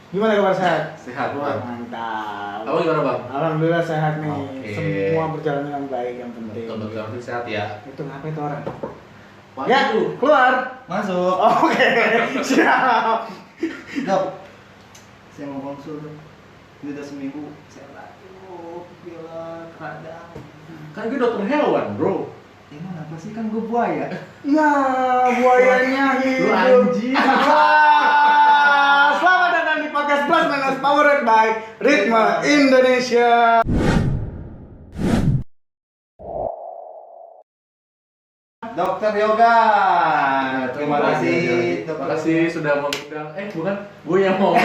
Gimana kabar sehat? Sehat Bang. Mantap. Kamu gimana Bang? Alhamdulillah sehat nih. Oke. Semua berjalan dengan baik yang penting. Betul sehat ya. Itu ngapain tuh orang? Waduh. Ya, keluar. Masuk. Oke, siap. Dok, saya mau konsul. Ini udah seminggu. Saya batuk, pilek, radang. Kan gue dokter hewan bro. Emang apa sih, kan gue buaya. Ya, buayanya hidup. Lu anjing. Selamat datang di podcast Plus Minus Powered by Ritme Indonesia. Dokter Yoga. Terima kasih. Terima kasih sudah mengundang. Bukan, gue yang mau.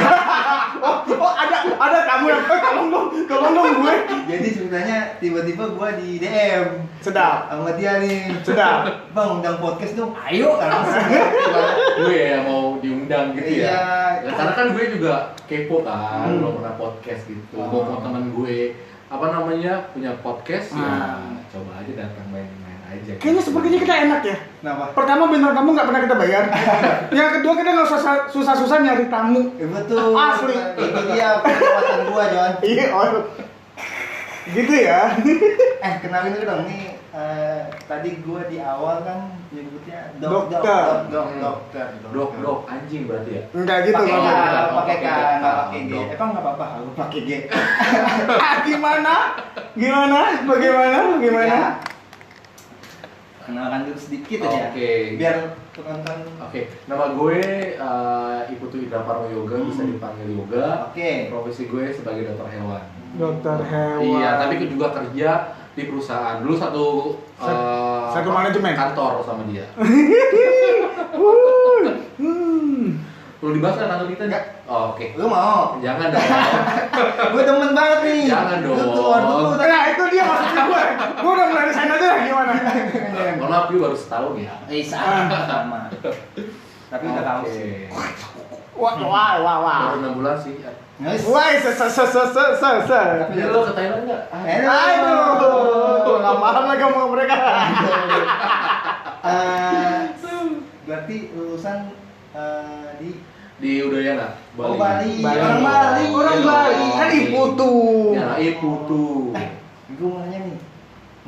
Oh, ada kamu yang tolong dong gue. Jadi ceritanya tiba-tiba gue di DM Sedap. sama dia nih. Sedap. Bang, undang podcast dong. Ayo kan langsung. Gue yang mau diundang gitu ya. Iya. Ya, karena kan gue juga kepo kan, belum pernah podcast gitu. Oh. Gue mau temen gue punya podcast ya. Ah. Coba aja datang main-main aja. Kayaknya sepertinya kita enak ya. Kenapa? Pertama bintang tamu nggak pernah kita bayar. Yang kedua kita nggak usah susah-susah nyari tamu. Betul. Asli. Itu dia kesempatan gua, Jon. Iya, oh. Gitu ya. Kenalin dulu dong nih. Tadi gua di awal kan nyebutnya Dokter. Dok anjing berarti ya. Enggak gitu Pakai Bang. K, pakai K, nggak pakai G. Dok. Emang nggak apa-apa, aku pakai G. Gimana? Bagaimana? Ya. Kenalkan dulu sedikit aja. Oke. Biar penonton. Oke, nama gue Iputu Indra Parmo Yoga, bisa dipanggil Yoga. Oke. Profesi gue sebagai dokter hewan. Dokter hewan. Iya, tapi gue juga kerja di perusahaan. Dulu Satu manajemen. kantor sama dia. Perlu dibahas kan kantor kita? Enggak. Oh, oke. Lu mau? Jangan dong. Gue demen banget nih. Jangan dong. Lu keluar dulu. Nah, itu dia maksudnya gue. Gue udah mulai resign aja lah, gimana? Mohon maaf, gue baru setahun ya. Sama. Tapi udah tahu sih. Wah. Baru 6 bulan sih. Nice. Wah, se. Tapi lo ke Thailand nggak? Aduh, nggak paham lagi sama mereka. Berarti lulusan Di Udayana, Bali. Oh, Bali. Orang Bali. Orang Iya, Bali. Kan Iputu. Ya, Iputu. Gue mau nanya nih,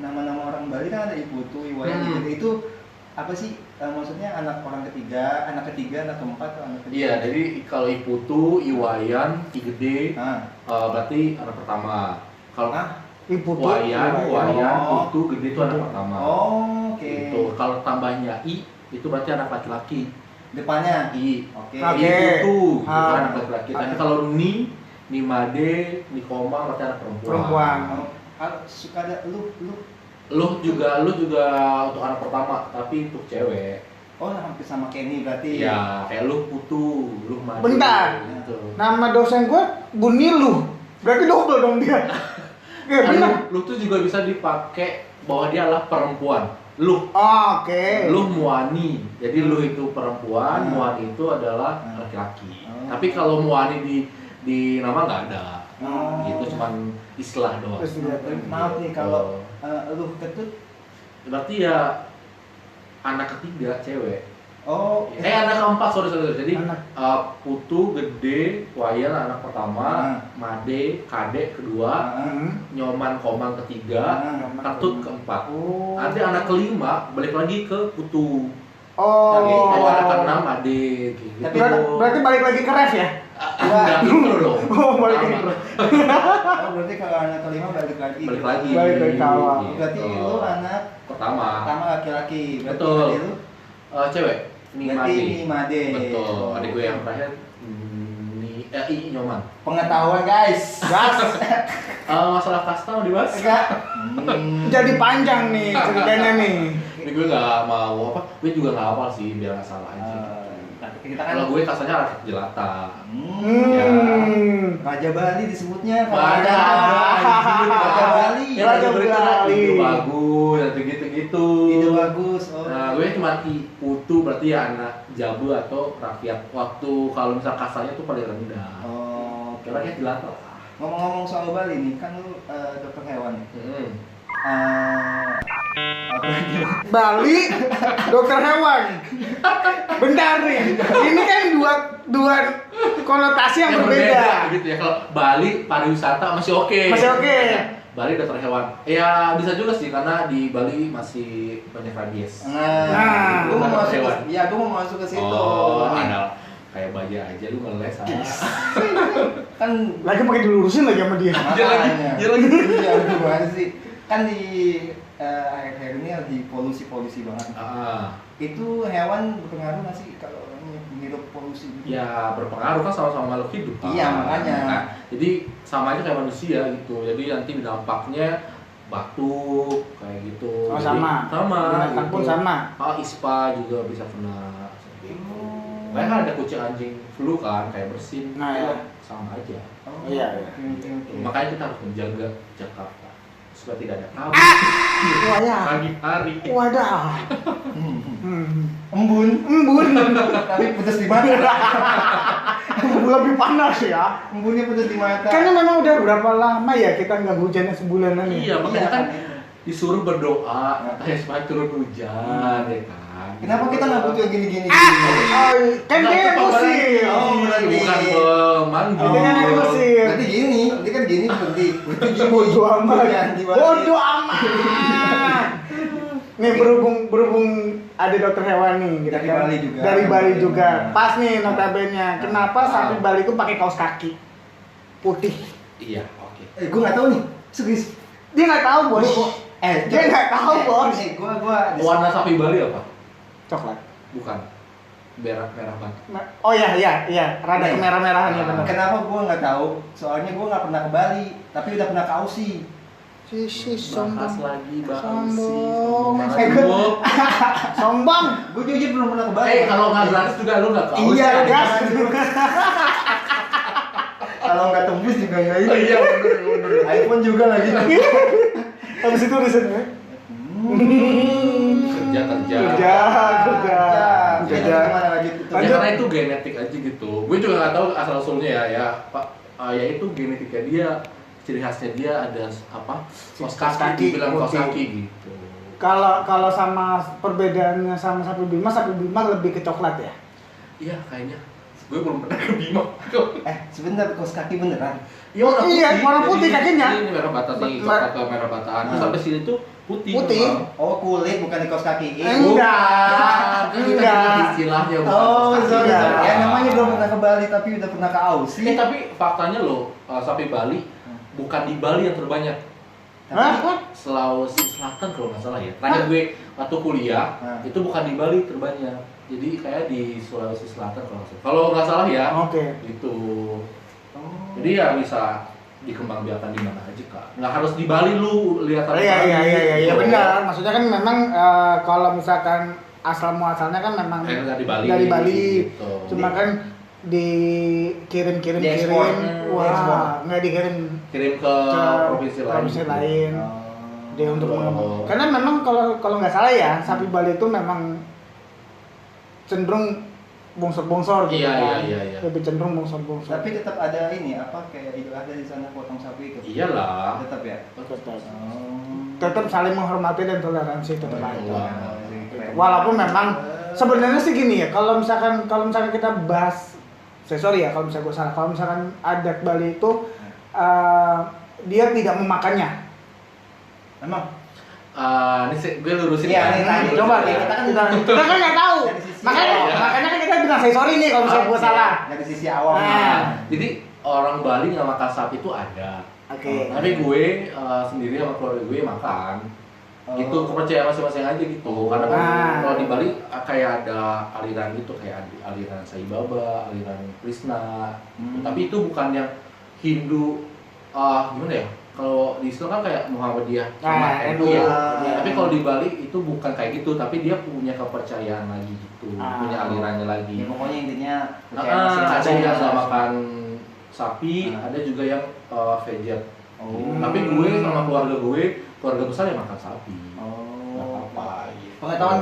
nama-nama orang Bali kan ada Iputu, Iwayan gitu. Itu apa sih? Maksudnya anak ketiga, anak keempat, atau anak ketiga? Iya, jadi kalau Iputu, Iwayan, Igede, berarti anak pertama. Kalau Iputu. Wayan, Oh. Putu, Gede itu anak pertama. Oh, oke. Itu kalau tambahnya I itu berarti anak laki-laki. Depannya I. Oke. Oke. Iputu itu Ah. anak laki-laki. Tapi kalau Ni Made, Ni Komang berarti anak perempuan. Perempuan. Suka ada lu. Lu juga untuk anak pertama, tapi untuk cewek. Oh, hampir sama Kenny berarti. Iya, kayak lu Putu, lu Made. Bentar. Gitu. Nama dosen gue Bunilu. Berarti double dong dia. Ya, Kan benar. lu tuh juga bisa dipakai bahwa dia adalah perempuan. Lu Oke. Lu Muani, jadi lu itu perempuan, Muani itu adalah laki-laki. Tapi kalau Muani di nama nggak ada, gitu cuman istilah doang. Terus dia Maaf nih kalau lu ketut. Berarti ya anak ketiga cewek. Oh, Anak keempat, sorry. Jadi Anak. Putu, Gede, Wayan anak pertama, Made, Kade kedua, Nyoman, Komang ketiga, Ketut keempat. Oh. Nanti anak kelima balik lagi ke Putu. Oh. Tapi anak keenam Made gitu. Tapi Berarti balik lagi ke ref ya? Enggak gitu loh. Oh, balik lagi. Oh, berarti kalau anak kelima balik lagi. Balik lagi. Balik lagi ke awal. Berarti Gitu. lu anak pertama laki-laki. Berarti Betul. adik lu cewek. berarti Made. Betul. Adik gue yang terakhir Nyoman. Pengetahuan, guys. Gas. Masalah kasta mau dibahas? Enggak. Jadi panjang nih ceritanya nih. Ini gue nggak mau apa? Gue juga nggak hafal sih biar nggak salah aja. Tapi kita kan Kalau gue kastanya rakyat jelata. Ya. Raja Bali disebutnya. Ada. Raja Bali. Ya, Raja Bali. Itu bagus, atau gitu-gitu. Itu bagus. Oh. Nah, gue cuma Putu berarti ya anak jabu atau rakyat. Waktu kalau misal kastanya tuh paling rendah. Oh, Kayak rakyat jelata. ngomong-ngomong soal Bali nih, kan lu dokter hewan. Bali, dokter hewan. Bentar nih, ini kan dua konotasi yang berbeda. Gitu ya. Kalau Bali pariwisata masih oke. Masih oke. Bali dokter hewan. Ya bisa juga sih karena di Bali masih banyak rabies. Nah, gue mau dokter masuk. hewan. Ya, gue mau masuk ke situ. Oh, ada kayak baja aja lu ngeles aja. Kan lagi pakai dilurusin lagi sama dia. makanya. Dia lagi. Iya, gimana sih? Kan di akhir-akhir ini lagi polusi banget. Itu hewan berpengaruh nggak sih kalau hidup polusi gitu? Ya berpengaruh kan sama-sama makhluk hidup kan. Iya, makanya. Nah, jadi sama aja kayak manusia gitu. Jadi nanti dampaknya batuk kayak gitu. Oh, Jadi, sama. Sama. Binatang pun sama. ISPA juga bisa kena. Gitu. Kayak kan ada kucing anjing flu kan kayak bersin. Nah, ya. Sama aja. Oh, Iya, iya. oke. Makanya kita harus menjaga Jakarta supaya tidak ada kabut Wah ya. pagi hari. Wadah. Embun, Embun. tapi pedas di mata. Lebih panas ya. Embunnya pedas di mata. Karena memang udah berapa lama ya kita nggak hujannya sebulanan ya. Iya, makanya Iya, kan kan. disuruh berdoa supaya turun hujan ya kan. Kenapa kita nggak butuh yang gini-gini? Oh, kan Nggak, dia itu emosi. pemberhenti. Oh, berarti. Bukan pemanggil. Itu kan emosi. Berarti gini, ini kan gini berarti. Berarti gini. Bodoh amat. Jangan dibalik. Bodoh amat. Nih berhubung ada dokter hewan nih kita Dari kan. Bali juga. Dari Bali juga. Pas nih notabene. Kenapa sapi Bali itu pakai kaos kaki putih? Iya, oke. Gue nggak tahu nih. Serius. Dia nggak tahu bos. Dia nggak tahu bos. Gue Warna sapi Bali apa? Coklat. Bukan. Merah banget. Oh iya, rada Nih. kemerah-merahan ya benar. Kenapa gue nggak tahu? Soalnya gue nggak pernah ke Bali, tapi udah pernah ke Aussie. Sombong. Bahas lagi, bahas Sombong. sih. Eh, Sombong. Sombong. Gue jujur belum pernah ke Bali. Kalau nggak gratis juga lu nggak tahu. Iya, sih. gas. Kalau nggak tembus juga nggak ini. Oh, iya, bener. iPhone juga lagi. Habis itu riset ya. Kerja. Kita kemana lanjut itu? Ya, karena itu genetik aja gitu. Gue juga nggak tahu asal usulnya ya Pak. Ya itu genetiknya dia, ciri khasnya dia ada apa? Kaos kaki, dibilang kaos Oke. kaki gitu. Kalau sama perbedaannya sama sapi Bima lebih ke coklat ya. Iya kayaknya. Gue belum pernah ke Bima. Sebentar, kaos kaki beneran. Iya, warna putih Jadi, kakinya. Ini merah bata nih, coklat ke merah bataan. Terus sampai sini tuh putih. Putih. memang. Oh, kulit bukan di kaos kaki. Enggak. Bukan, kita nyebut istilahnya bukan Oh, kaos kaki. sorry. Enggak. Ya namanya belum pernah ke Bali tapi udah pernah ke Aussie. Tapi faktanya loh, sapi Bali bukan di Bali yang terbanyak. Hah? Sulawesi Selatan kalau nggak salah ya. Terakhir gue waktu kuliah itu bukan di Bali terbanyak. Jadi kayak di Sulawesi Selatan kalau nggak salah. Kalau nggak salah ya. Oke. Gitu. Jadi ya bisa dikembangbiakan di mana aja kak. Nggak harus di Bali lu lihat apa. Iya benar. Maksudnya kan memang kalau misalkan asal muasalnya kan memang Dari Bali. Dari Bali. Gitu. Cuma kan dikirim. Diekspor. Diekspor. Wah, nggak dikirim Kirim ke provinsi lain. Dia untuk Oh. mengembang. Karena memang kalau nggak salah ya sapi Bali itu memang cenderung bongsor gitu kan. Iya. Lebih cenderung bongsor. Tapi tetap ada ini apa kayak Idul Adha di sana potong sapi itu. Iyalah. Tetap ya. Tetap. Oh. Tetap saling menghormati dan toleransi tetap ada. Wah. Walaupun memang sebenarnya sih gini ya, kalau misalkan kita bahas, sorry ya kalau misalkan gue salah, kalau misalkan adat Bali itu dia tidak memakannya. Emang? Ini gue lurusin. Iya, kan? nih, tanya. Coba Iya, kita kan nggak tahu. Dari sisi Makanya kan kita bilang saya sorry nih kalau misalkan gue salah. Dari sisi awam. Nah. Jadi orang Bali nggak makan sapi itu ada. Oke. Tapi gue sendiri sama keluarga gue makan. Gitu kepercayaan masing-masing aja gitu. Karena kan kalau di Bali kayak ada aliran gitu, kayak aliran Sai Baba, aliran Krishna. Tapi itu bukan yang Hindu gimana ya? Kalau di Islam kan kayak Muhammadiyah sama NU ya. Tapi kalau di Bali itu bukan kayak gitu, tapi dia punya kepercayaan lagi gitu, punya alirannya lagi. Ya, pokoknya intinya Ada yang nggak makan sapi, ada juga yang veget. Tapi gue sama keluarga besar yang makan sapi. Nggak apa-apa. Gitu. Pengetahuan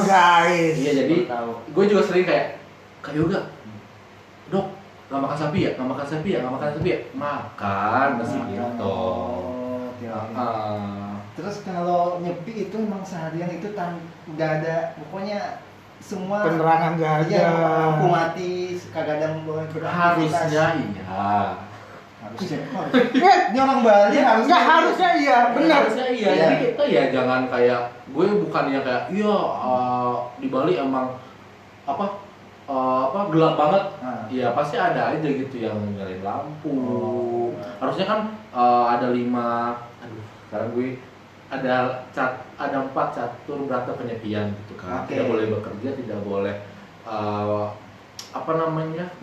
guys. Iya jadi gue juga sering kayak Yoga, dok nggak makan sapi ya, nggak makan sapi ya, makan masih gitu. Terus kalau nyepi itu emang seharian itu nggak ada, pokoknya semua Penerangan nggak ada. iya, lampu mati, kagak ada yang boleh beraktivitas. Harusnya iya. Harusnya. Ya, Ini orang Bali harusnya. nggak harusnya iya, benar. Harusnya iya. Iya. Jadi kita ya jangan kayak gue bukannya kayak iya di Bali emang apa gelap banget. Nah. Ya pasti ada aja gitu yang nyalain lampu. Oh. Harusnya kan ada 5, aduh sekarang gue ada 4 catur berata penyepian gitu kan. Oke. Tidak boleh bekerja, tidak boleh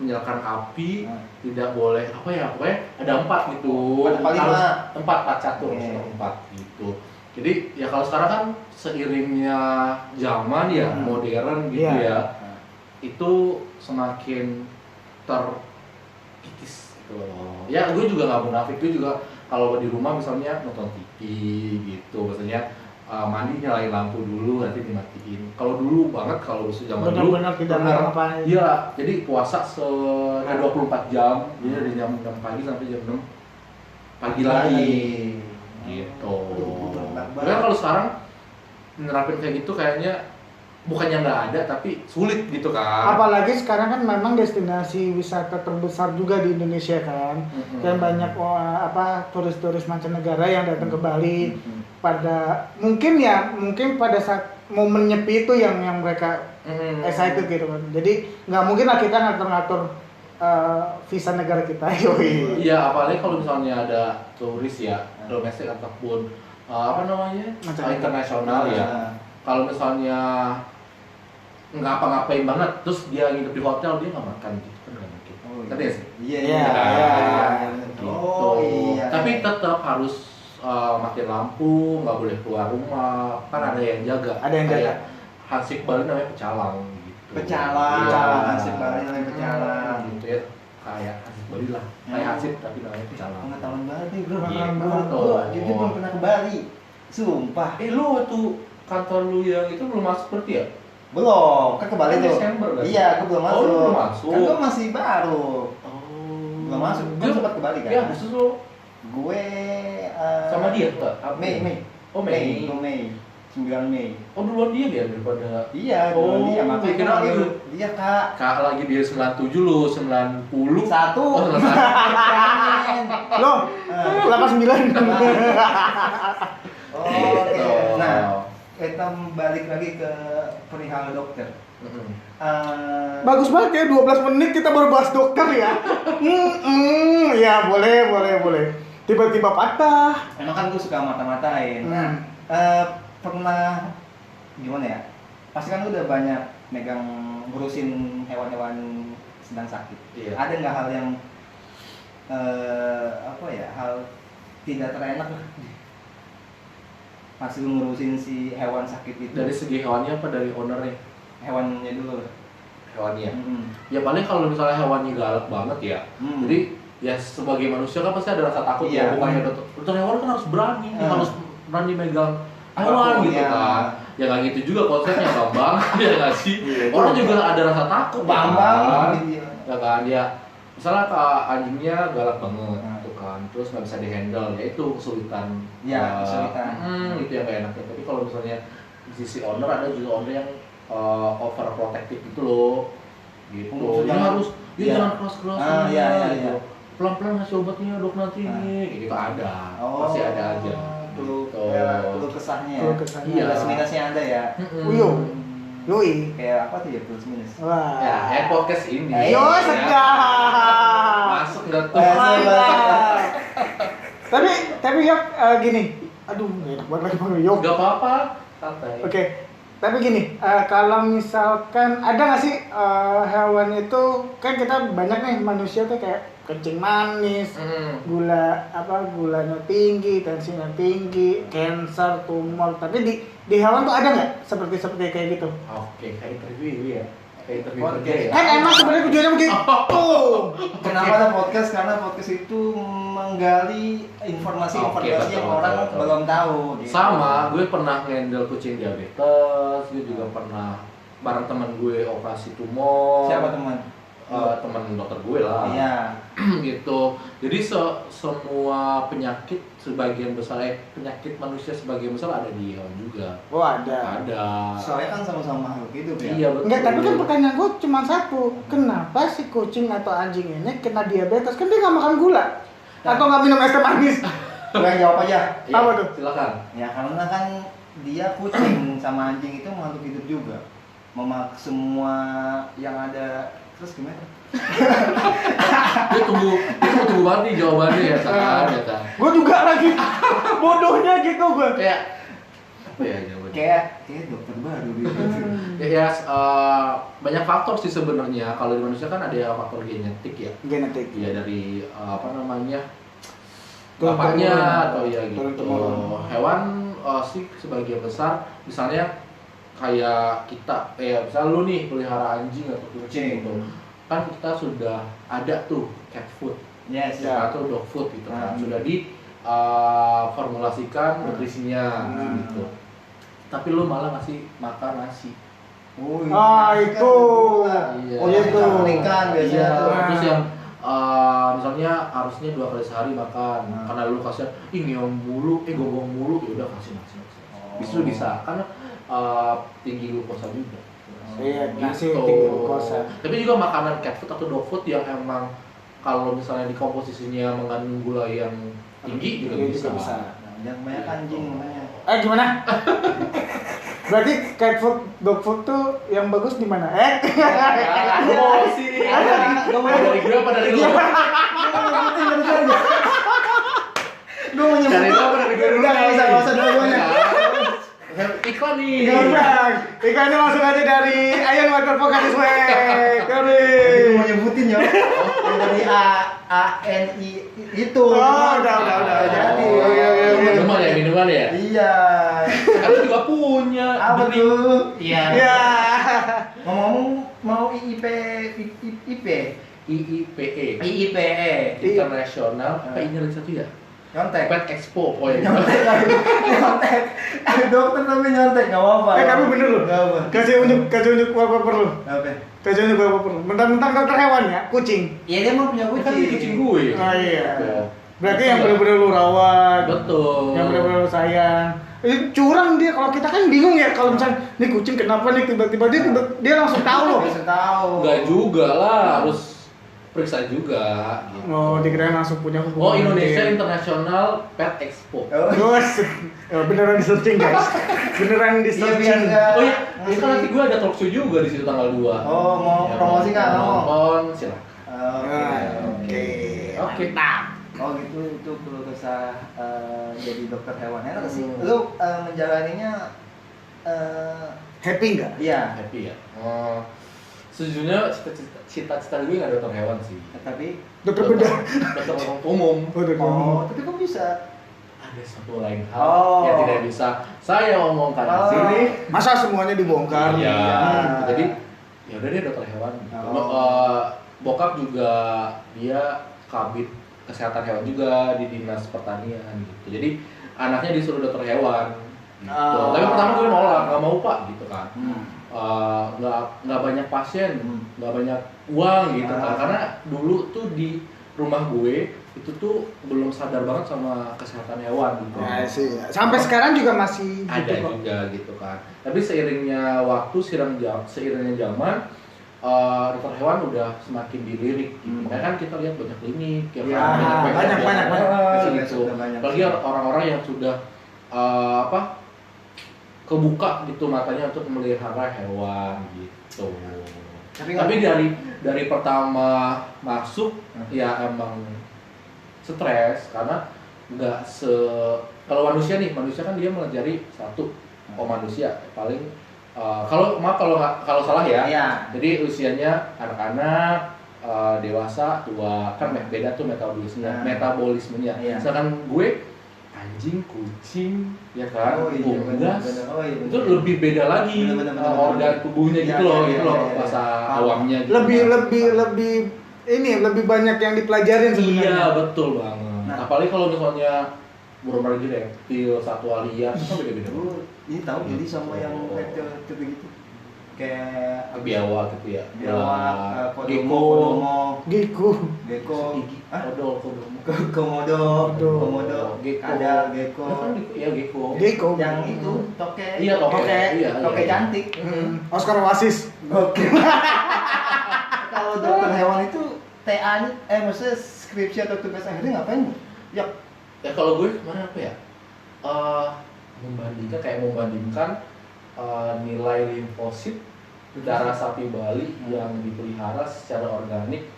menyalakan api, tidak boleh pokoknya ada 4 gitu. Empat apa lima? Harus 4 catur, Oke. 4 gitu. Jadi ya kalau sekarang kan seiringnya zaman ya modern gitu Iya. ya, itu semakin terkikis gitu loh. Ya gue juga nggak munafik, gue juga kalau di rumah misalnya nonton TV gitu, maksudnya mandi nyalain lampu dulu nanti dimatiin. Kalau dulu banget, kalau zaman dulu Benar-benar tidak benar, ngapain. iya, jadi puasa 24 jam, jadi dari jam 6 pagi sampai jam 6 pagi lagi gitu. Tapi kan kalau sekarang nerapin kayak gitu kayaknya bukannya nggak ada tapi sulit gitu kan. Apalagi sekarang kan memang destinasi wisata terbesar juga di Indonesia kan. Dan banyak turis-turis mancanegara yang datang ke Bali pada mungkin pada saat momen nyepi itu yang mereka excited gitu kan. Jadi nggak mungkin lah kita ngatur-ngatur visa negara kita. Yoi. Iya, apalagi kalau misalnya ada turis ya, domestik ataupun internasional ya. Kalau misalnya nggak apa-ngapain banget, terus dia nginep di hotel, dia nggak makan gitu kan nggak mungkin. Ngerti nggak sih? Iya. Gitu. Oh iya. Tapi tetap harus matiin lampu, nggak boleh keluar rumah, kan ada yang jaga. Ada yang jaga. Kayak Hansip Bali namanya pecalang gitu. Pecalang. Iya. Hansip Bali namanya pecalang. Gitu ya. Kayak Hansip Bali lah. Kayak Hansip tapi namanya pecalang. Pengetahuan banget nih bro. Iya. Gua jadi belum pernah ke Bali. Sumpah. Lu tuh kantor lu yang itu belum masuk berarti ya? Belum, kan ke Bali tuh. Desember kan? Iya, aku belum masuk. Oh, lu belum masuk. Kan gua masih baru. Oh. Belum masuk. Kan sempat ke Bali kan? Iya, khusus lu Gue sama dia enggak? Mei. Oh, Mei. Gue Mei. 9 Mei. Oh, duluan dia daripada Iya, Oh, dulu dia makanya kira gua panggil. lu. Iya, Kak. Kak lagi dia 97 lu 90. Satu. Oh, 91. Loh, 89. Oh, oke. Gitu. Nah, kita balik lagi ke perihal dokter. Bagus banget ya, 12 menit kita baru bahas dokter ya. Ya boleh. Tiba-tiba patah. Emang kan gue suka mata-matain. Pernah gimana ya? Pasti kan lu udah banyak megang ngurusin hewan-hewan sedang sakit. Iya. Ada nggak hal yang hal tidak terenak lah pas lu ngurusin si hewan sakit itu? Dari segi hewannya apa dari ownernya? Hewannya dulu. Hewannya. Ya paling kalau misalnya hewannya galak banget ya. Jadi ya sebagai manusia kan pasti ada rasa takut Iya. ya. Bukannya dokter hewan kan harus berani, harus berani megang hewan Apapun, gitu ya. kan. Ya nggak gitu juga konsepnya Bambang, ya nggak sih? Orang juga ada rasa takut Bambang. ya kan dia misalnya anjingnya galak banget gitu kan, terus nggak bisa dihandle, ya itu kesulitan. Ya, kesulitan. Itu yang gak enaknya. Tapi kalau misalnya di sisi owner, ada juga owner yang overprotective gitu loh, gitu. Dia harus jangan keras-keras, iya. pelan-pelan ngasih obatnya dok nanti kayak gitu ada, pasti ada aja. Perlu kesahnya. Iya. Plus minusnya ada ya. Yoi. Kayak apa tuh ya plus minus? Wah. Ya, podcast ini. Yo, ya. sedap. Masuk nggak tuh? Mantap. Tapi ya gini. Aduh, nggak enak banget lagi panggil Yok. Gak apa-apa, santai. Oke. Tapi gini, kalau misalkan ada nggak sih hewan itu, kan kita banyak nih manusia tuh kayak kencing manis, gulanya tinggi, tensinya tinggi, cancer, tumor. Tapi di hewan tuh ada nggak seperti kayak gitu? Oke, kayak interview ya. Kayak interview Podcast. kerja ya. Kan emang sebenarnya tujuannya begitu. Kenapa ada podcast? Karena podcast itu menggali informasi-informasi yang betul, orang betul. belum tahu. Gitu. Sama, gue pernah ngendel kucing diabetes, gue juga pernah bareng teman gue operasi tumor. Siapa teman? teman dokter gue lah. Iya. Gitu. Jadi semua penyakit sebagian besar penyakit manusia sebagian besar ada di hewan juga. Oh ada. Ada. Soalnya kan sama-sama makhluk hidup ya. Iya betul. Enggak, tapi kan pertanyaan gue cuma satu. Kenapa si kucing atau anjing ini kena diabetes? Kan dia nggak makan gula. Atau nggak minum es teh manis. Gue jawab aja. Iya, Apa tuh? Silakan. Ya karena kan dia kucing sama anjing itu makhluk hidup juga. Memak semua yang ada. Terus gimana? Dia tunggu banget nih jawabannya ya kan. Gue juga lagi bodohnya gitu gue. Kayak apa ya jawabannya? Kayak dokter baru gitu. Banyak faktor sih sebenarnya. Kalau di manusia kan ada faktor genetik ya. Genetik. Iya dari apa namanya? Turun-temurun. Bapaknya atau ya gitu. Turun-temurun. Hewan sih sebagian besar misalnya kayak kita misal lu nih pelihara anjing atau kucing gitu. Kan kita sudah ada tuh cat food. Yes. Ya. Atau dog food gitu kan. Sudah di formulasikan nutrisinya gitu. Tapi lu malah ngasih makan nasi. Oh, itu. Iya. Oh, itu ikan biasanya Iya. tuh. Terus yang misalnya harusnya 2 kali sehari makan. Karena lu kasihan, ngeong mulu, gonggong mulu, ya udah kasih nasi. Bisa bisa karena tinggi glukosa juga. Iya, nasi Gitu. tinggi glukosa. Tapi juga makanan cat food atau dog food yang emang kalau misalnya di komposisinya mengandung gula yang tinggi juga Iya, bisa. juga bisa. Yang banyak anjing namanya. Gimana? Berarti cat food, dog food tuh yang bagus di mana? Emosi. Dari gue apa dari lu? Gue mau Dari lu apa dari gue dulu? Enggak usah dua-duanya. Iklan nih. Gampang. Ikannya langsung aja dari Ayan Water Pokatis Wek. Gue Kori. mau nyebutin ya. Yang dari ANI itu. Udah. Jadi. Minuman ya? Iya. Karena juga punya. Apa tuh? Iya. Ya. Ngomong mau IIPE. IIPE International apa ini lagi satu ya? Nyontek. Pet Expo. Oh ya. Nyontek. Dokter tapi nyontek enggak apa-apa. Tapi bener loh. Enggak apa. Kasih unjuk wallpaper lu. Apa? Kasih unjuk wallpaper lu. Mentang-mentang dokter hewan ya, kucing. Iya dia mau punya Kan kucing. kucing gue. Oh iya. Gitu. Berarti yang bener-bener lu rawat. Betul. Yang bener-bener lu sayang. Curang dia, kalau kita kan bingung ya kalau misalnya nih kucing kenapa nih tiba-tiba dia langsung tahu loh. Bisa tahu. Enggak juga lah, harus periksa juga gitu. Oh, dikirain langsung punya Oh, hubungan. Indonesia International Pet Expo. Oh, Terus beneran di searching guys. Beneran di Iya, biar searching. nggak- Oh iya, ini kan nanti gue ada talk show juga di situ tanggal 2. Oh, mau promosi nggak? Mau? Nonton, silakan. Oke. Oke. Oh gitu, itu perlu kesah jadi dokter hewan. Enak sih. Lu menjalaninya Happy nggak? iya, Happy ya. Sejujurnya cita-cita gue nggak dokter hewan sih. tapi Dokter bedah. Dokter umum. Oh, dokter umum. tapi kok bisa? Ada satu lain hal Oh. yang tidak bisa saya omongkan di Oh. sini. Masa semuanya dibongkar? Iya. Hmm. Jadi ya udah deh dokter hewan. Gitu. Oh. Bokap juga dia kabit kesehatan hewan juga di dinas pertanian gitu. Jadi anaknya disuruh dokter hewan. Gitu. Oh. Tapi pertama gue nolak, nggak mau pak gitu kan. Hmm. Nggak banyak pasien, nggak banyak uang gitu kan. Karena dulu tuh di rumah gue itu tuh belum sadar banget sama kesehatan hewan gitu. Ya sih. Sampai sekarang juga masih Ada gitu kok. juga gitu kan. Tapi seiringnya waktu, seiringnya zaman, dokter hewan udah semakin dilirik. Gitu. Makanya kan kita lihat banyak klinik, ya, Ya, kan? banyak. Gitu. Sudah banyak. Apalagi orang-orang yang sudah kebuka gitu matanya untuk memelihara hewan gitu. Tapi dari pertama masuk ya emang stres karena nggak kalau manusia kan dia melajari satu manusia paling kalau salah ya. Iya. Jadi usianya anak-anak, dewasa, tua kan beda tuh metabolismenya. Iya. Misalkan gue anjing, kucing, ya kan, Oh iya, unggas, benar. Oh iya, itu lebih beda lagi Benar. organ tubuhnya Iya, gitu loh, iya, gitu loh iya, iya. bahasa awamnya. Gitu. Lebih banyak yang dipelajarin sebenarnya. Iya betul banget. Nah. Apalagi kalau misalnya burung lagi reptil, satwa liar, itu kan beda-beda. Lu ini tahu jadi sama yang reptil begitu? kayak biawak gitu ya. biawak, Gecko. Giku. gecko, Komodo. komodo, Gecko. ada gecko, Iya gecko. Giku. yang itu toke, Iya toke. Toke. Iya. toke cantik. Oscar Oasis. Oke. Kalau dokter hewan itu TA-nya, maksudnya skripsi atau tugas akhirnya ngapain? Ya, Ya kalau gue kemarin apa ya? Membandingkan nilai limfosit darah sapi Bali yang dipelihara secara organik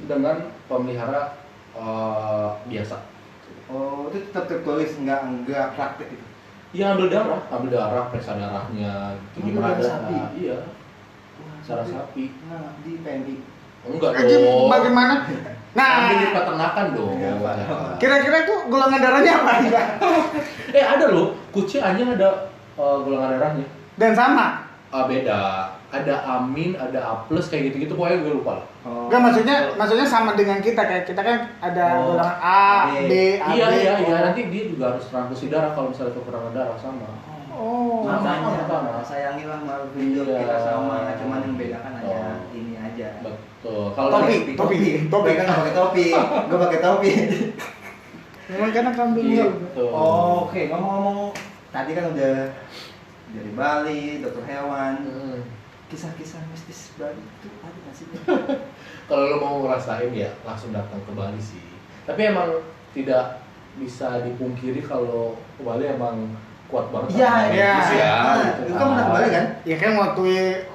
dengan pemelihara biasa. oh itu tetap tertulis nggak praktek itu. Ya ambil darah, periksa darahnya, gitu. Ambil Gimana darah ada? sapi? Iya, Wah, darah tapi- sapi. Nah, di PMI. Enggak Anjing, dong. bagaimana? Ambil di Nah, peternakan dong. Iya, Pak. kira-kira itu golongan darahnya apa? Ada loh, kucing anjing ada golongan darahnya. Dan sama. Beda. Ada amin, ada A+, kayak gitu-gitu pokoknya gue lupa lah. Oh. Enggak, maksudnya sama dengan kita, kayak kita kan ada Oh, golongan A, B. B, AB. Iya, O. nanti dia juga harus transfusi darah kalau misalnya kekurangan darah sama. Oh. Makanya sama. sayangilah makhluk hidup Iya. kita sama, cuman yang bedakan hanya Oh. ini aja. Betul. Kalau Topi. Gue kan nggak pakai topi, gue pakai topi. Memang karena kambing Iya. itu. Betul. Oke, ngomong-ngomong tadi kan udah dari Bali, dokter hewan, kisah-kisah mistis Bali itu ada nggak sih? Kalau lo mau ngerasain ya langsung datang ke Bali sih. Tapi emang tidak bisa dipungkiri kalau ke Bali emang kuat banget. Iya, sama iya. medis ya. gitu Lu kan pernah ke Bali kan? Ya kan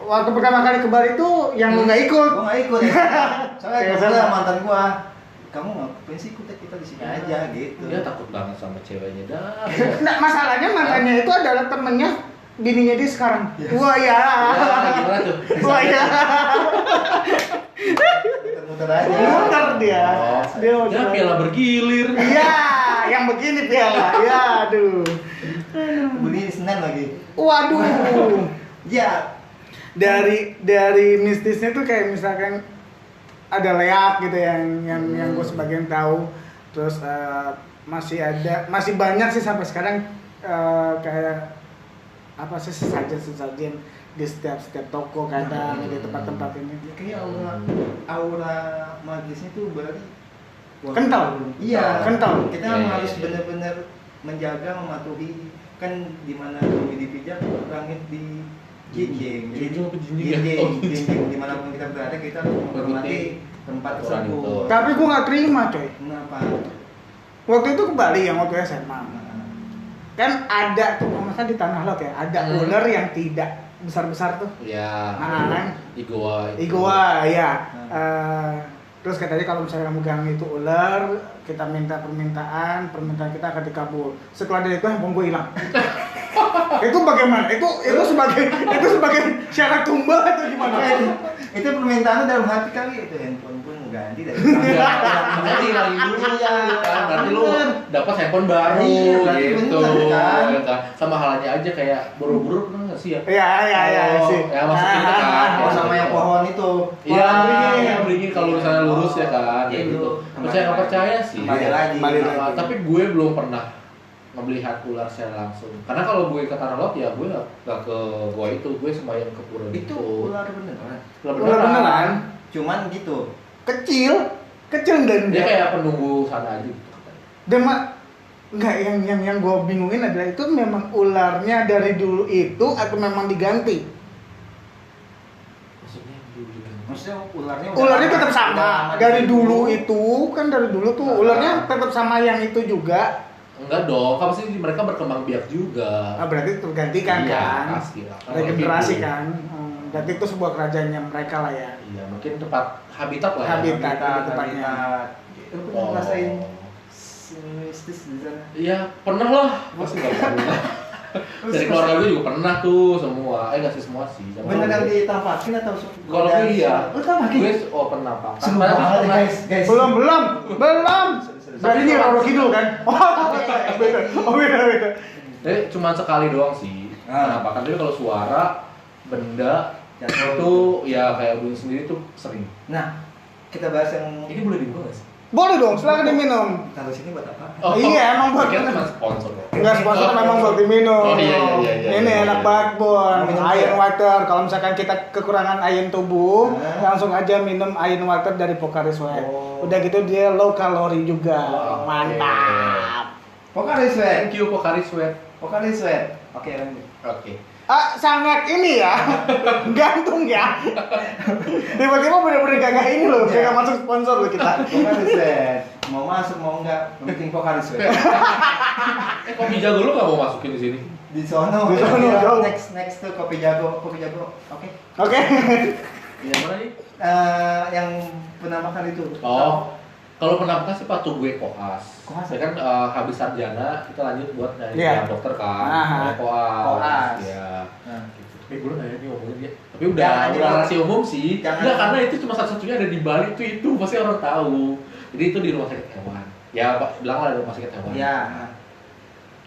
waktu pertama kali ke Bali itu yang lu nggak ikut. Gue nggak ikut ya. Soalnya Kayak gue sama. mantan gua, kamu ngapain sih ikut kita di sini aja gitu. Dia takut banget sama ceweknya dah. Nah, masalahnya mantannya itu adalah temennya bininya dia sekarang. Wah ya. Gimana tuh? Wah ya. Muter-muter aja. Muter dia. Dia mau Ya coba. piala bergilir. Iya, yang begini piala. Ya, aduh. Bunyi Senin lagi. Waduh. Ya. Dari mistisnya tuh kayak misalkan ada leak gitu yang gue sebagian tahu. Terus masih banyak sih sampai sekarang kayak apa sih sesajen di setiap toko kadang di tempat-tempat ini. Ya, kayak aura magisnya tuh berarti Kental. Iya, Kental. Kita Iya, harus iya. benar-benar menjaga, mematuhi. Kan di mana bumi dipijak, langit di jinjing. Jinjing apa jinjing ya? Oh, Jinjing. Dimanapun kita berada, kita harus menghormati tempat aturan itu. tersebut. Tapi gue nggak terima coy. Kenapa? Waktu itu ke Bali yang waktu SMA. Nah, Kan ada tuh masa di tanah laut ya, ada ular yang tidak besar-besar tuh. Ya. Nah, kan? Igoa. Ya. Terus katanya kalau misalnya kamu gang itu ular, kita minta permintaan kita akan dikabul. Setelah dari itu handphone gue hilang. Itu bagaimana? Itu sebagai syarat tumbal atau gimana? itu permintaannya dalam hati kali, itu handphone pun ganti dari Nanti lagi dulu ya kan, berarti lu dapat handphone baru Iya, berarti gitu bener, kan? ya kan. Sama halnya aja kayak buru-buru pernah nggak sih ya? Iya sih. Ya maksudnya itu kan. Oh, sama yang pohon itu. Iya, Pohon yang beringin kalau misalnya lurus ya kan, kayak Itu. gitu. Percaya nggak percaya sih. Kembali lagi. Kembali lagi. Tapi gue belum pernah melihat ular secara langsung. Karena kalau gue ke tanah laut ya gue nggak ke gua itu, gue sembahyang ke pura Itu gitu. ular beneran. Ular beneran. Cuman gitu. Kecil dan Dia kayak penunggu sana aja gitu. dan enggak yang gue bingungin adalah itu memang ularnya dari dulu itu atau memang diganti? Maksudnya dulu juga. Maksudnya ularnya Ularnya tetap udah sama lama dari di situ. dulu itu kan dari dulu tuh ularnya tetap sama yang itu juga. Enggak dong, kan pasti mereka berkembang biak juga. Berarti tergantikan Iya, kan? pasti lah. Kan Regenerasi gitu. kan? Berarti itu sebuah kerajaannya mereka lah ya. Iya, mungkin tempat habitat lah. Habitat. Ya. tempatnya. Lu pernah ngerasain mistis di sana? Iya, pernah lah. Pasti nggak pernah. Dari keluarga gue juga pernah tuh semua. Nggak sih semua sih. Sama Beneran gue. ditampakin atau Kalau gue iya. Lu tampakin? Gue pernah pak. Seru banget guys. Belum. Berarti ini Roro Kidul kan? Beda. Tapi cuma sekali doang sih. Kenapa? Karena kalau suara, benda Jatuh. itu ya kayak bunyi sendiri tuh sering. Nah, kita bahas yang Ini boleh dibuka nggak sih? Boleh dong, silakan diminum. Taruh sini buat apa? Iya, emang buat Pikir cuma sponsor loh. enggak sponsor, memang buat diminum. Oh, iya. Ini enak banget, Bon. Minum Iron ya? water. Kalau misalkan kita kekurangan iron tubuh, Nah. langsung aja minum iron water dari Pocari Sweat. Oh. Udah gitu dia low kalori juga. Oh, oke. Mantap. Pocari Sweat. Thank you Pocari Sweat. Pocari Sweat. Oke, lanjut. Oke. Sangat ini ya, gantung ya. Tiba-tiba bener-bener gagah ini loh, kayak nggak masuk sponsor loh kita. Pocari Sweat. Mau masuk mau enggak, yang penting Pocari Sweat. Kopi jago lu nggak mau masukin di sini? Di sono. Di sono, Ya, jauh. next tuh kopi jago. Oke. Oke. Yang mana nih? Yang pernah makan itu. Oh, kalau penampakan sih patuh gue koas. Koas? Ya kan habis sarjana kita lanjut buat nyari Iya. dokter kan. Aha. Nyari koas. Koas. Iya. Nah. Gitu. Tapi gue nggak ya nih ngomongin dia. Tapi udah Jangan, rahasia umum sih. Jangan. Enggak, karena itu cuma satu-satunya ada di Bali itu pasti orang tahu. Jadi itu di rumah sakit hewan. Ya Pak, bilang lah di rumah sakit hewan. Iya.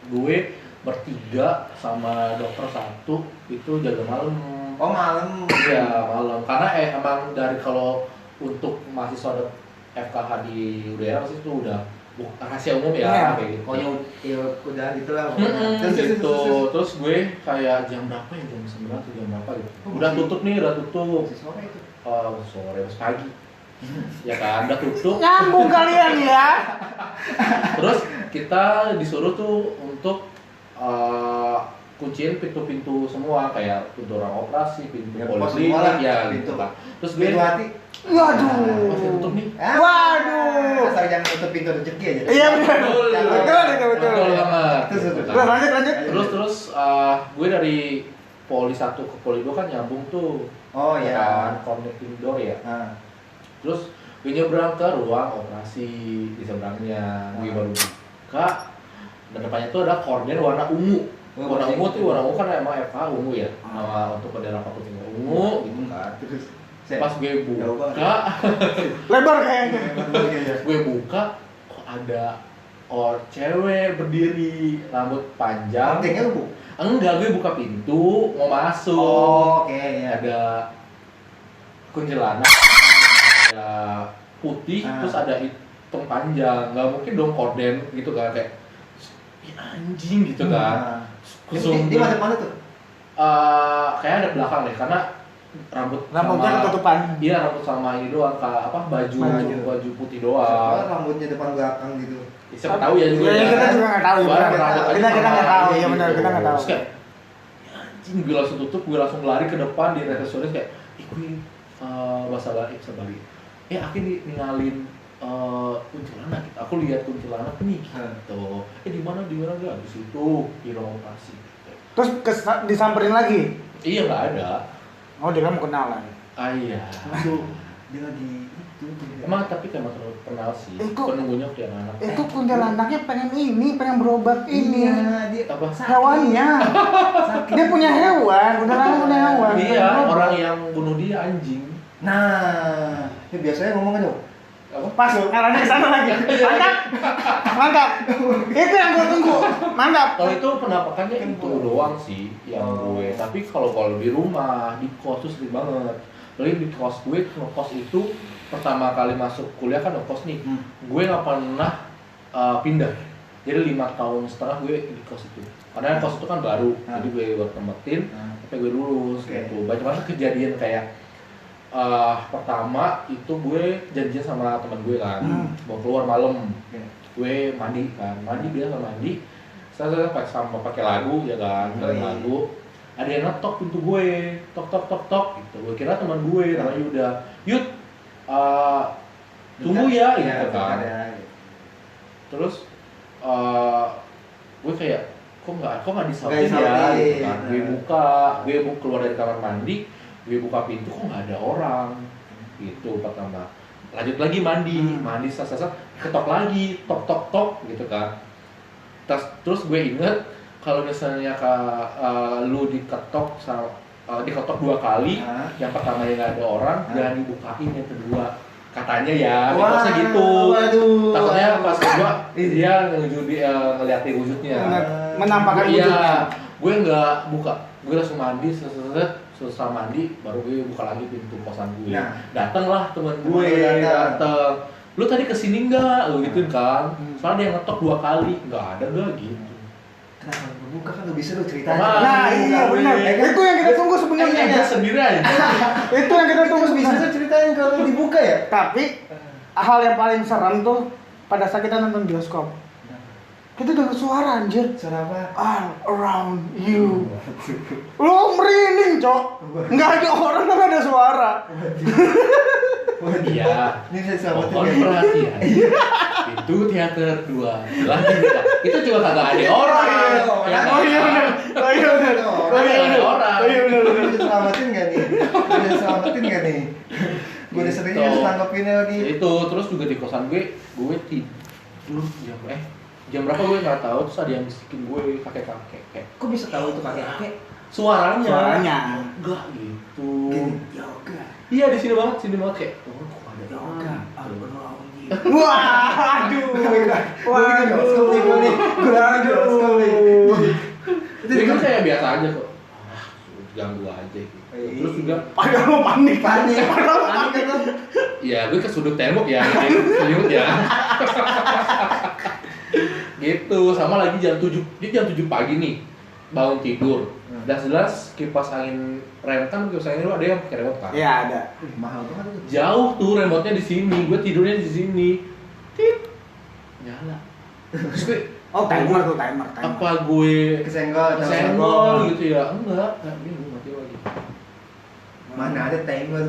Gue bertiga sama dokter satu itu jaga malam. Oh, malam. Iya malam. Karena emang dari kalau untuk mahasiswa FKH di UDR pasti itu udah rahasia umum ya Iya. kayak gitu. Oh ya udah gitulah. Gitu. Terus gue kayak jam berapa ya, jam 9 atau jam berapa gitu. Oh, Udah masih- tutup nih, udah tutup. Masih sore itu. Sore pas pagi. Ya kan, udah tutup. Nyambung kalian ya. Terus kita disuruh tuh untuk kunciin pintu-pintu semua kayak pintu orang operasi, pintu Ya, pos semua poliklinik lah, ya pintu. gitu lah. Terus gue Pintu hati. Waduh. masih tutup nih. Waduh. Asal jangan tutup pintu rezeki aja. Iya benar. Betul. Betul. Betul banget. Terus, gitu terus. kan. Terus lanjut. Terus gue dari Poli 1 ke Poli 2 kan nyambung tuh. Oh Ya ya. kan, connecting door ya. Nah. Terus gue nyebrang ke ruang operasi di seberangnya. Gue baru buka. Dan depannya tuh ada korden warna ungu. Oh, Warna berarti- ungu tuh warna ungu kan emang FH ungu ya. Nama untuk bendera fakultas ungu gitu kan. Terus. Pas gue Jauh buka, banget. Lebar kayaknya. gue buka kok ada cewek berdiri rambut panjang. Pentingnya lu, Bu? Enggak, gue buka pintu mau masuk. Oh, oke ya. Ada kuntilanak, ada putih, Ah. terus ada hitam panjang. Nggak mungkin dong korden gitu kan kayak "Ih, anjing gitu kan. Di mana mana tuh? Kayak ada belakang deh karena rambutnya Rambutnya ketutupan. Iya, rambut sama ini doang baju putih Soalnya doang. rambutnya depan belakang gitu. Siapa tahu ya juga. Iya, ya. kita juga nggak tahu ya. Soalnya benar. rambut aja Kita sama nggak tahu ini ya benar, gitu. kita nggak tahu. Terus kayak "Ya, anjing, gue langsung tutup, gue langsung lari ke depan di resepsionis kayak gue bahasa Bali. Akhirnya ninggalin kuntilanak gitu. Aku lihat kuntilanak nih gitu. Di mana enggak di situ di ruang operasi. Gitu. Terus disamperin lagi. Iya nggak ada. Oh dia kan mau kenalan. Iya. Itu dia lagi itu. Emang tapi kayak terlalu kenal sih. Kok- Penunggunya kayak anak. Itu kuntilanaknya pengen berobat ini. Iya, dia Apa? Hewannya. Dia punya hewan, kuntilanak punya hewan. Iya, Berobat. orang yang bunuh dia anjing. Nah, ya biasanya ngomong dong. Apa? Pas loh, ngarahnya ke sana lagi. Mantap. Itu yang gue tunggu. Mantap. Kalau itu penampakannya itu doang sih yang gue. Tapi kalau di rumah, di kos tuh sering banget. Lalu di kos gue, ngekos itu pertama kali masuk kuliah kan ngekos nih. Gue nggak pernah pindah. Jadi 5 tahun setengah gue di kos itu. Karena kos itu kan baru, jadi gue buat tempetin, sampai gue lulus gitu. Banyak banget kejadian kayak pertama itu gue janjian sama teman gue kan, mau keluar malam. Gue mandi biasa mandi. Saya pakai lagu ya kan, lagu. Ada yang ngetok pintu gue, tok gitu. Gue kira teman gue, namanya Yuda. Yud, tunggu ya, gitu kan. Terus gue kayak kok nggak disautin ya, gitu kan. Gue keluar dari kamar mandi, gue buka pintu kok nggak ada orang, gitu pertama. Lanjut lagi mandi sas ketok lagi, tok gitu kan. Terus gue inget kalau misalnya lu diketok 2 kali, yang pertama yang nggak ada orang, jangan dibukain yang kedua. Katanya ya, mitosnya gitu. Waduh. Takutnya pas kedua dia ngeliatin wujudnya. Menampakkan Iya, wujudnya. gue nggak buka, gue langsung mandi, selesai mandi, baru gue buka lagi pintu kosan gue. Nah. Datanglah teman Temen gue, gue datang. datang. lu tadi kesini nggak? Lu gituin kan. Soalnya dia ngetok 2 kali, nggak ada udah gitu. Kenapa ngebuka kan lebih seru ceritanya. Nah, iya benar. Itu yang kita tunggu sebenarnya. Dia sendiri aja. Itu yang kita tunggu Bisa sebenarnya. tuh ceritanya kalau dibuka ya. Tapi hal yang paling serem tuh pada saat kita nonton bioskop. Kita dengar suara anjir. Suara apa? All around you. Lo merinding, Cok. Enggak ada orang, kan ada suara. Iya. Ini saya selamatin Mohon ya. perhatian. Itu teater 2. Lagi kita. Itu juga kagak ada orang. Ya, Oh iya benar. Oh iya benar. Oh iya benar. Oh iya benar. Gue udah selamatin gak nih? Udah selamatin gak nih? Gue udah serius tanggapinnya lagi. Itu terus juga di kosan gue tidur jam berapa gue nggak tahu, terus ada yang bisikin gue kakek-kakek. Kok bisa tahu itu kakek-kakek? Suaranya enggak gitu. Gini, yoga. Iya di sini banget kayak kok ada Yoga. Wah, aduh. Gue lagi bioskop nih, gue lagi bioskop nih. Jadi kan kayak biasa aja kok. Ganggu aja gitu. Terus juga Padahal lo panik. Panik kan lo? ya gue ke sudut tembok ya, selimut ya. Gitu, sama lagi jam 7 pagi nih bangun tidur. Jelas kipas angin rem kan kipas angin lu ada yang pakai remote kan? Iya, ada. Mahal banget itu. Jauh tuh remote-nya di sini, gue tidurnya di sini. Tit. Nyala. Terus gue, Timer. apa gue Kesenggol gitu ya? Enggak bingung mati lagi. Mana ada timer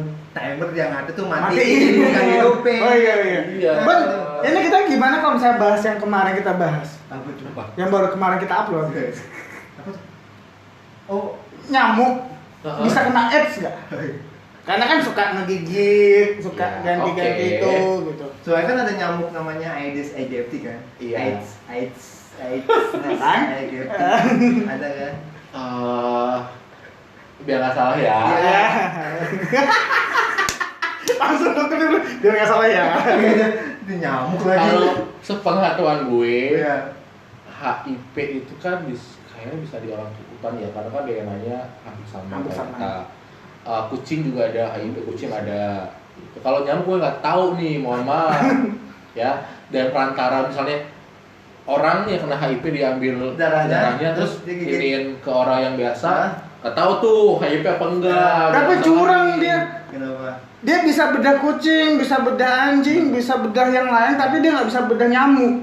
yang ada tuh Matiin. matiin bukan hidupin. Oh iya. Iya. Bang, ini kita gimana kalau misalnya bahas yang kemarin kita bahas? Apa tuh? Apa? Yang baru kemarin kita upload. Apa tuh? Oh, Nyamuk bisa kena AIDS nggak? Karena kan suka ngegigit, suka Ya, ganti-ganti oke. itu gitu. soalnya kan ada nyamuk namanya Aedes aegypti kan? Iya. AIDS, Kan? aegypti. Ada kan? Biar nggak salah ya. Iya. Langsung dokter dulu, biar nggak salah ya. Itu nyamuk lagi. Kalau sepengetahuan gue, Iya. HIV itu kan kayaknya bisa di orang hutan ya, karena kan DNA-nya hampir sama Hampir kayak sama. kita. Kucing juga ada HIV, kucing ada. Kalau nyamuk gue nggak tahu nih, mohon maaf. Ya, dan perantara misalnya orang yang kena HIV diambil Darahnya, terus terus digigit. iniin ke orang yang biasa, nggak tahu tuh HIV apa enggak. Tapi Nggak curang tahu. dia. Kenapa? Dia bisa bedah kucing, bisa bedah anjing, bisa bedah yang lain, tapi dia nggak bisa bedah nyamuk.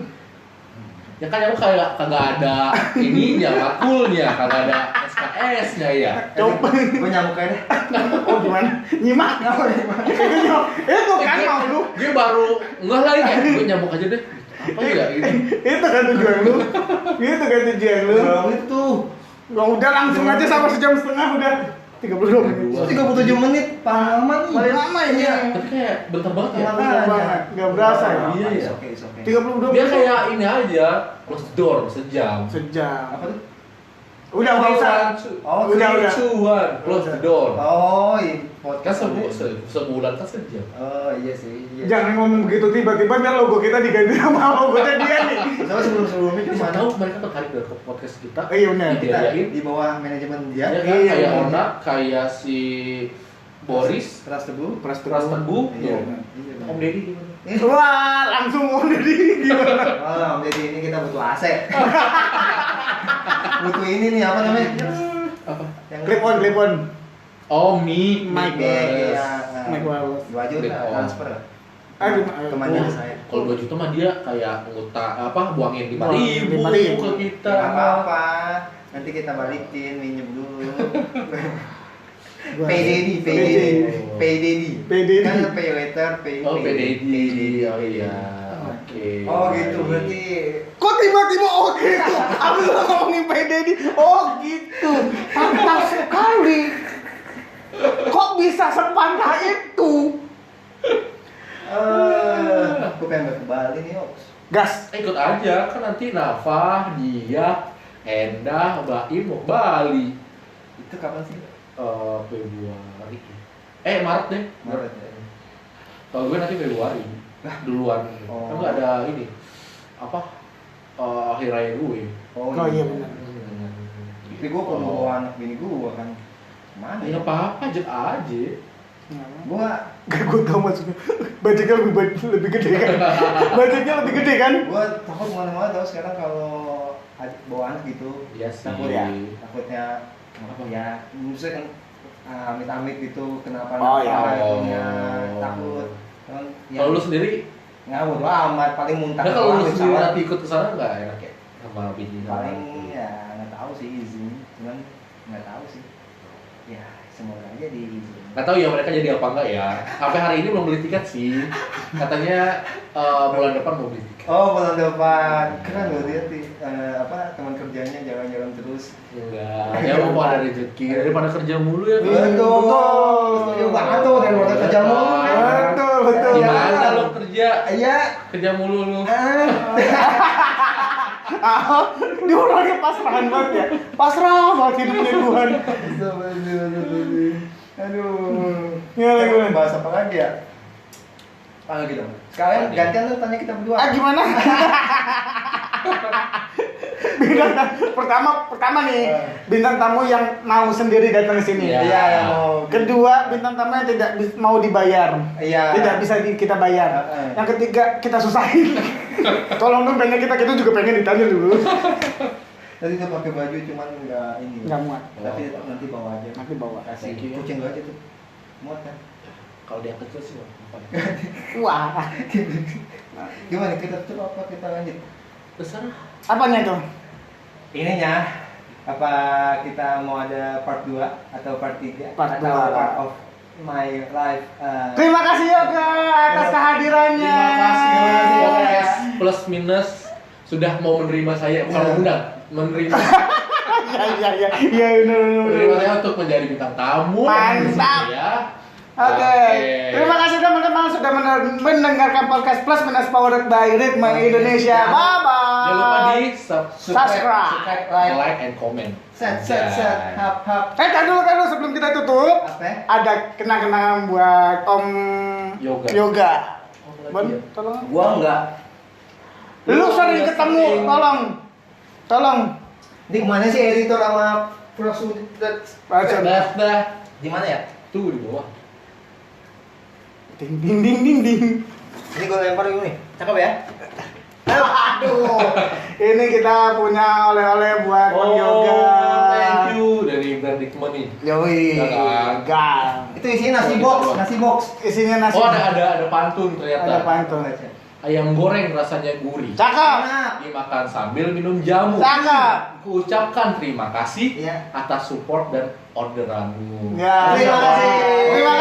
Ya kan nyamuk kayak kagak ada ininya, makulnya, kagak ada SKS-nya ya. Coba. Gue nyamuk aja deh. Oh gimana? Nyimak? Itu nyamuk. Itu kan mau lu. Gue baru enggak lagi kayak gue nyamuk aja deh. Apa ya ini? Itu kan tujuan lu. Itu kan tujuan lu. Berapa menit tuh? Nggak udah langsung aja sama sejam setengah udah 32 menit. 37 menit, paling Paling lama ini. Tapi kayak bentar banget ya. Bentar banget, nggak berasa ya. Iya, iya. Oke, oke. 32 Dia menit. kayak ini aja, close the door sejam. Sejam. Apa tuh? Udah nggak usah. Oh, Udah, udah. Close the door. Oh, iya. Kan sebulan kan sejam. Oh, iya sih. Iya. Jangan ngomong begitu tiba-tiba ntar logo kita diganti sama logonya dia nih. Soalnya sebelum-sebelumnya di Bisa mana? tahu mereka tertarik dari podcast kita. Iya benar. Kita Diajain. di bawah manajemen dia. Ya kan Iya. kayak Ona, kayak si Boris, Pras Teguh. Pras Teguh, Iya. tuh. Iya. Om Deddy gimana? Wah, langsung mau jadi gimana? Oh, jadi ini kita butuh AC. Butuh ini nih apa namanya? Apa? Yang Clip on. Oh, Mi, Mic. Iya. Mic wireless. 2 juta Clip on. transfer. Aduh, Ke mandiri saya. Kalau 2 juta mah dia kayak ngutang apa buangin 5.000 Buangin 5.000 ke kita. Nggak apa-apa. Nanti kita balikin, minjem dulu. PDD. PDD. Kan pay later, pay Oh, PDD. PDD. Oh iya. Oke. Oh gitu, berarti Kok tiba-tiba oh gitu? Aku sudah ngomongin PDD. Oh gitu. Pantas sekali. Kok bisa sepantah itu? aku pengen ke Bali nih, Oks. Gas. Ikut aja kan nanti Nafa, dia, Endah, Baim mau ke Bali. Itu kapan sih? Februari. Maret deh. Maret ya. Kalau gue nanti Februari. Duluan. Oh. Kan nggak ada ini. Apa? Akhir raya gue. Oh iya benar. Tapi gue perlu bawa anak bini gue kan. Mana Ya apa-apa, ajak aja. Gua Gue tau maksudnya. Budgetnya lebih gede kan? Budgetnya lebih gede kan? takut mana-mana tau sekarang kalau bawa anak gitu. Iya sih. Takut ya. Takutnya apa ya? Misalnya kan amit-amit gitu kenapa Oh, ya. takut. Kan, ya, Kalau lu sendiri, nggak bodo amat, paling muntah. nah kalau lu doang, sendiri pesawat. tapi ikut ke sana nggak enak ya sama bini sama Paling anak? ya nggak tahu sih izin, cuman nggak tahu sih. Ya semoga aja diizinin. Nggak tahu ya mereka jadi apa enggak ya. Sampai hari ini belum beli tiket sih. Katanya bulan depan mau beli tiket. Oh bulan depan keren loh dia teman kerjanya jalan-jalan terus. Enggak, ya mau ada rezeki daripada kerja mulu ya. Betul. Setuju banget tuh daripada kerja mulu kan. Betul. Gimana lo kerja? Iya. Kerja mulu lu. Dia orangnya pasrahan banget ya. Pasrah banget hidupnya Tuhan. Aduh. Gimana? Bahas apa lagi ya? Ah gitu. Sekarang gantian lu tanya kita berdua. Gimana? pertama nih bintang tamu yang mau sendiri datang ke sini. Iya. Iya, yang mau. Kedua, bintang tamu yang tidak mau dibayar. Iya. Tidak bisa kita bayar. Yang ketiga, kita susahin. Tolong dong, pengen kita juga pengen ditanya dulu. Tadi tuh pakai baju cuman enggak ini. Nggak muat. Tapi nanti bawa aja. Nanti bawa. Kasih Thank you ya. kucing gua aja tuh. Muat kan? Kalau dia kecil sih apa? Wah, Gimana kita tutup apa kita lanjut? Terserah. apanya tuh? Ininya apa kita mau ada part 2 atau part 3 Part atau 2. part of my life? Terima kasih Yoga atas kehadirannya. Terima kasih Yoga. podcast plus minus sudah mau menerima saya, bukan mengundang, menerima Iya benar. menerima saya untuk menjadi bintang tamu. Mantap. Ya. Oke. Terima kasih teman-teman sudah mendengarkan podcast Plus Minus Powered by Ritme Indonesia. Bye bye. Jangan lupa di Subscribe. like and comment. Set hap Tar dulu sebelum kita tutup. apa? Ada kenang-kenangan buat Om Yoga. Bon, tolong. Gua enggak. Lu sering ketemu, tolong. Di mana sih editor sama produser? Baca. Dah. Di mana ya? Tuh di bawah. Ding ding ding ding ding. Ini gua lempar dulu nih. Cakep ya? Aduh. Ini kita punya oleh-oleh buat Om Yoga. Thank you dari Brand Ritme nih. Yoi. Ya kan? Gang. Itu isinya nasi box. Isinya nasi. Oh ada pantun ternyata. Ada pantun. Ayam goreng rasanya gurih. Cakep. Dimakan sambil minum jamu. Cakep. Kuucapkan terima kasih Iya. atas support dan orderanmu. Ya. Terima kasih. Terima